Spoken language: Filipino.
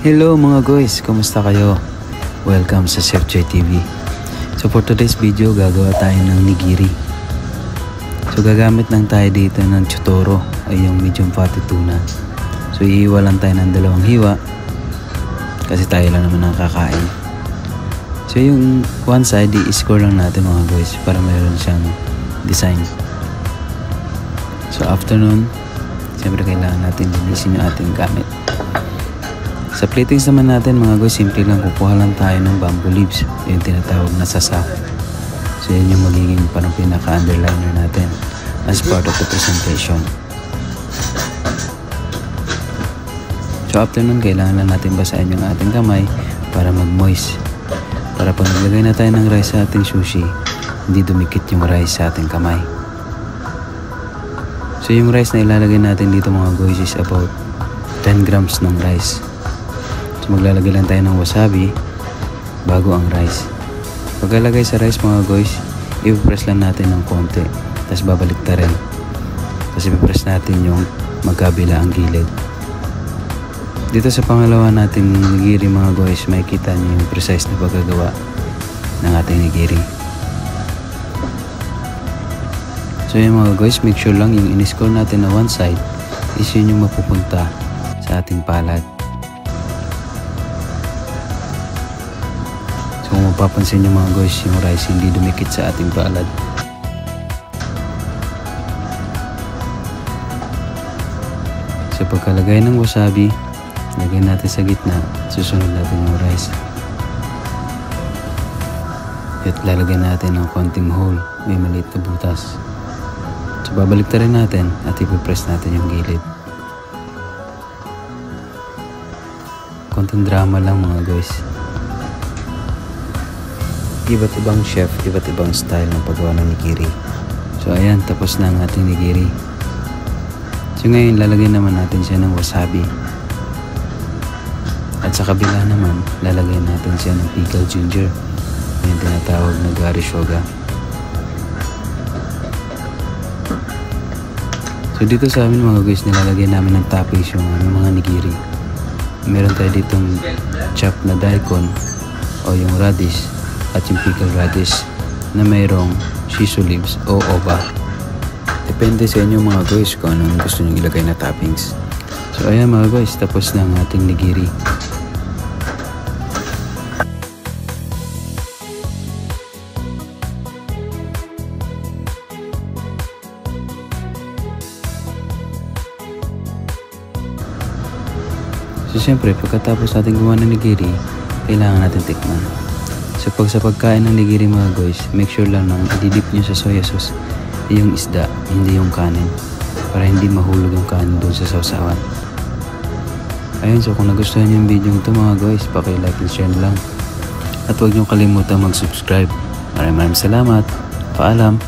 Hello mga guys, kumusta kayo? Welcome sa Chef Joy TV. So for today's video, gagawa tayo ng nigiri. So gagamit lang tayo dito ng chotoro, ay yung medium fatty tuna. So ihiwa lang tayo ng 2 hiwa kasi tayo lang naman ang kakain. So yung one side, i-score lang natin mga guys para mayroon siyang design. So after nun, siyempre kailangan natin linisin yung ating gamit. Sa platings naman natin mga guys, simple lang, kukuha lang tayo ng bamboo leaves, yung tinatawag na sasa. So yan yung magiging parang pinaka-underliner natin as part of the presentation. So after nun, kailangan lang natin basahin yung ating kamay para mag-moist. Para pag naglagay na tayo ng rice sa ating sushi, hindi dumikit yung rice sa ating kamay. So yung rice na ilalagay natin dito mga guys is about 10 grams ng rice. So maglalagay lang tayo ng wasabi bago ang rice. Pagkalagay sa rice mga guys, i-press lang natin ng konti, tapos babalik ta rin. Tapos i-press natin yung magkabila ang gilid. Dito sa pangalawa nating nigiri mga guys, makikita niyo yung precise na paggagawa ng ating nigiri. So yun mga guys, make sure lang yung in-score natin na one side is yun yung mapupunta sa ating palad. So kung mapapansin nyo mga guys, yung rice hindi dumikit sa ating palad. So pagkalagay ng wasabi, lagay natin sa gitna, susunod natin yung rice. At lalagyan natin ng konting hole, may maliit na butas. So babalik rin natin at ipipress natin yung gilid. Konting drama lang mga guys. Iba't ibang chef, iba't ibang style ng paggawa ng nigiri. So ayan, tapos na ang ating nigiri. So ngayon, lalagyan naman natin siya ng wasabi. At sa kabila naman, lalagyan natin siya ng pickled ginger, yung tinatawag na gari shoga. So dito sa amin mga guys, nilalagyan namin ng toppings yung mga nigiri. Meron tayo ditong chop na daikon o yung radish, at yung pickled radish na mayroong shiso leaves o oba. Depende sa inyo mga guys kung anong gusto nyo ilagay na toppings. So ayan mga guys, tapos na ang ating nigiri. So siyempre, pagkatapos natin gumawa ng nigiri, kailangan natin tikman. So pag sa pagkain ng nigiri mga guys, make sure lang nang ididip nyo sa soya sauce yung isda, hindi yung kanin, para hindi mahulog yung kanin doon sa sausawan. Ayun, so kung nagustuhan nyo yung video ito mga guys, paki-like and share lang. At huwag nyo kalimutan mag-subscribe. Maraming salamat. Paalam.